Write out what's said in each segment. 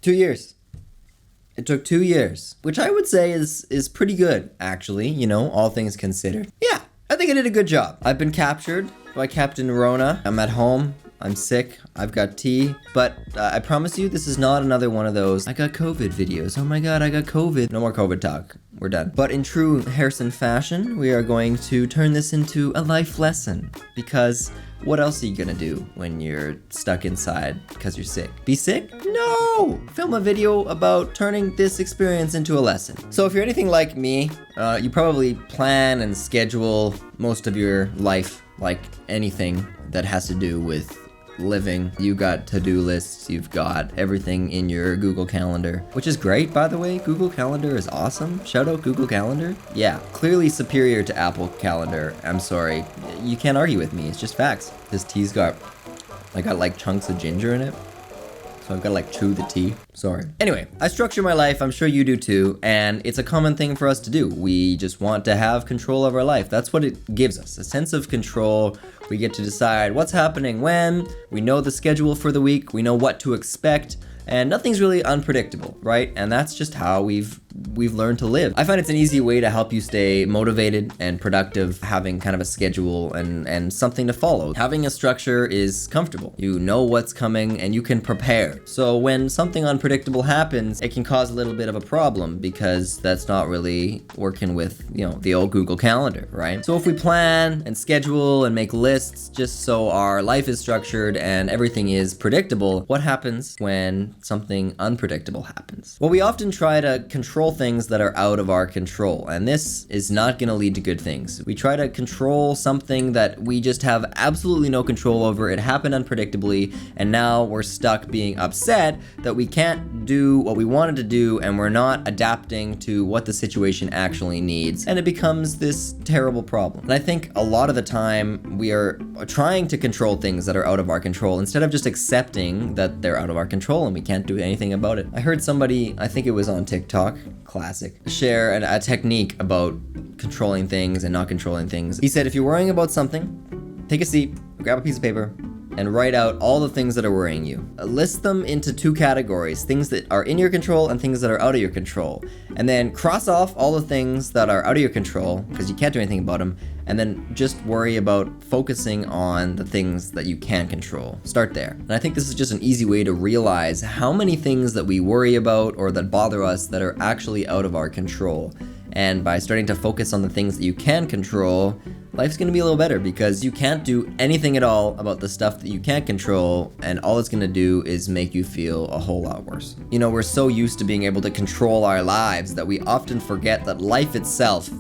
2 years. It took 2 years, which I would say is pretty good, actually, you know, all things considered. Yeah, I think I did a good job. I've been captured by Captain Rona. I'm at home. I'm sick. I've got tea. But I promise you, this is not another one of those, I got COVID videos. Oh my god, I got COVID. No more COVID talk. We're done. But in true Harrison fashion, we are going to turn this into a life lesson. Because what else are you gonna do when you're stuck inside because you're sick? Be sick? No! Film a video about turning this experience into a lesson. So if you're anything like me, you probably plan and schedule most of your life like anything that has to do with living. You got to-do lists, you've got everything in your Google Calendar, which is great, by the way. Google Calendar is awesome. Shout out Google Calendar. Yeah, clearly superior to Apple Calendar. I'm sorry. You can't argue with me. It's just facts. This tea's got like chunks of ginger in it. So I've got to like chew the tea. Sorry. Anyway, I structure my life, I'm sure you do too, and it's a common thing for us to do. We just want to have control of our life. That's what it gives us, a sense of control. We get to decide what's happening when, we know the schedule for the week, we know what to expect, and nothing's really unpredictable, right? And that's just how we've learned to live. I find it's an easy way to help you stay motivated and productive, having kind of a schedule and something to follow. Having a structure is comfortable. You know what's coming and you can prepare. So when something unpredictable happens, it can cause a little bit of a problem because that's not really working with, you know, the old Google Calendar, right? So if we plan and schedule and make lists just so our life is structured and everything is predictable, what happens when something unpredictable happens? Well, we often try to control things that are out of our control, and this is not going to lead to good things. We try to control something that we just have absolutely no control over. It happened unpredictably, and now we're stuck being upset that we can't do what we wanted to do, and we're not adapting to what the situation actually needs, and it becomes this terrible problem. And I think a lot of the time we are trying to control things that are out of our control instead of just accepting that they're out of our control and we can't do anything about it. I heard somebody, I think it was on TikTok, classic, share a technique about controlling things and not controlling things. He said, if you're worrying about something, take a seat, grab a piece of paper, and write out all the things that are worrying you. List them into two categories, things that are in your control and things that are out of your control. And then cross off all the things that are out of your control, because you can't do anything about them, and then just worry about focusing on the things that you can control. Start there. And I think this is just an easy way to realize how many things that we worry about or that bother us that are actually out of our control. And by starting to focus on the things that you can control, life's gonna be a little better because you can't do anything at all about the stuff that you can't control, and all it's gonna do is make you feel a whole lot worse. You know, we're so used to being able to control our lives that we often forget that life itself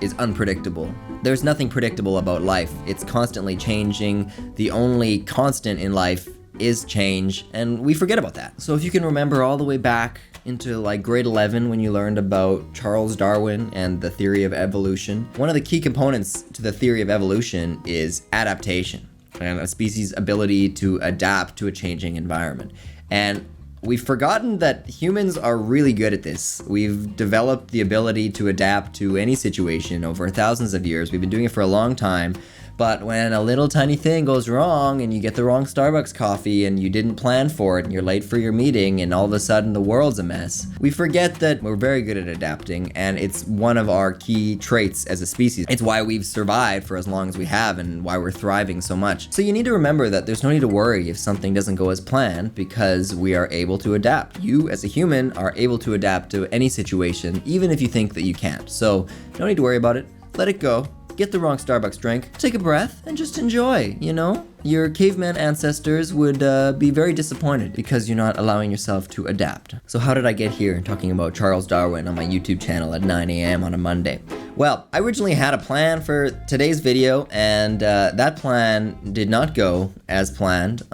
is unpredictable. There's nothing predictable about life. It's constantly changing. The only constant in life is change, and we forget about that. So if you can remember all the way back into like grade 11 when you learned about Charles Darwin and the theory of evolution, one of the key components to the theory of evolution is adaptation and a species' ability to adapt to a changing environment. And we've forgotten that humans are really good at this. We've developed the ability to adapt to any situation over thousands of years. We've been doing it for a long time. But when a little tiny thing goes wrong and you get the wrong Starbucks coffee and you didn't plan for it and you're late for your meeting and all of a sudden the world's a mess, we forget that we're very good at adapting, and it's one of our key traits as a species. It's why we've survived for as long as we have and why we're thriving so much. So you need to remember that there's no need to worry if something doesn't go as planned because we are able to adapt. You as a human are able to adapt to any situation, even if you think that you can't. So no need to worry about it. Let it go. Get the wrong Starbucks drink, take a breath, and just enjoy, you know? Your caveman ancestors would be very disappointed because you're not allowing yourself to adapt. So how did I get here talking about Charles Darwin on my YouTube channel at 9 a.m. on a Monday? Well, I originally had a plan for today's video, and that plan did not go as planned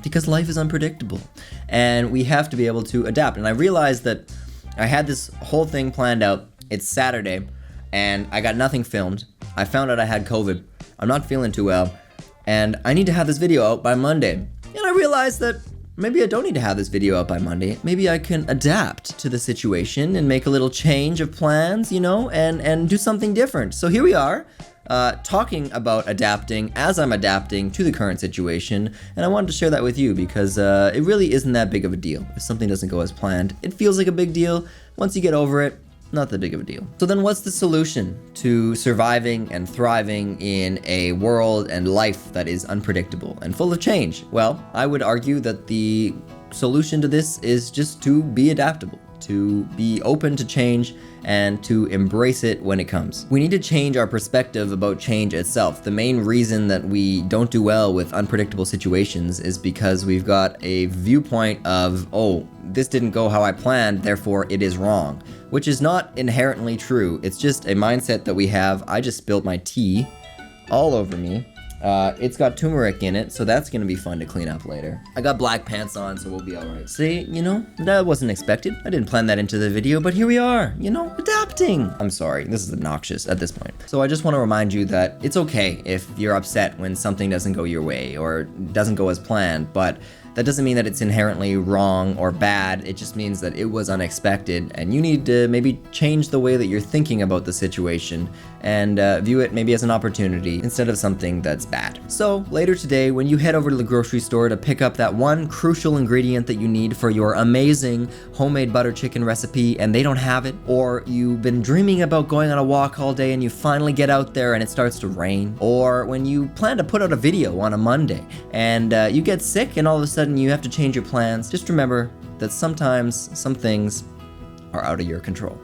because life is unpredictable, and we have to be able to adapt. And I realized that I had this whole thing planned out. It's Saturday, and I got nothing filmed. I found out I had COVID. I'm not feeling too well, and I need to have this video out by Monday. And I realized that maybe I don't need to have this video out by Monday. Maybe I can adapt to the situation and make a little change of plans, you know, and do something different. So here we are, talking about adapting as I'm adapting to the current situation, and I wanted to share that with you because it really isn't that big of a deal. If something doesn't go as planned, it feels like a big deal. Once you get over it, not that big of a deal. So then what's the solution to surviving and thriving in a world and life that is unpredictable and full of change? Well, I would argue that the solution to this is just to be adaptable, to be open to change, and to embrace it when it comes. We need to change our perspective about change itself. The main reason that we don't do well with unpredictable situations is because we've got a viewpoint of, oh, this didn't go how I planned, therefore it is wrong, which is not inherently true. It's just a mindset that we have. I just spilled my tea all over me. It's got turmeric in it, so that's gonna be fun to clean up later. I got black pants on, so we'll be alright. See, you know, that wasn't expected. I didn't plan that into the video, but here we are, you know, adapting. I'm sorry, this is obnoxious at this point. So I just want to remind you that it's okay if you're upset when something doesn't go your way or doesn't go as planned, but that doesn't mean that it's inherently wrong or bad. It just means that it was unexpected, and you need to maybe change the way that you're thinking about the situation and view it maybe as an opportunity instead of something that's bad. So later today, when you head over to the grocery store to pick up that one crucial ingredient that you need for your amazing homemade butter chicken recipe and they don't have it, or you've been dreaming about going on a walk all day and you finally get out there and it starts to rain, or when you plan to put out a video on a Monday and you get sick and all of a sudden you have to change your plans, just remember that sometimes some things are out of your control.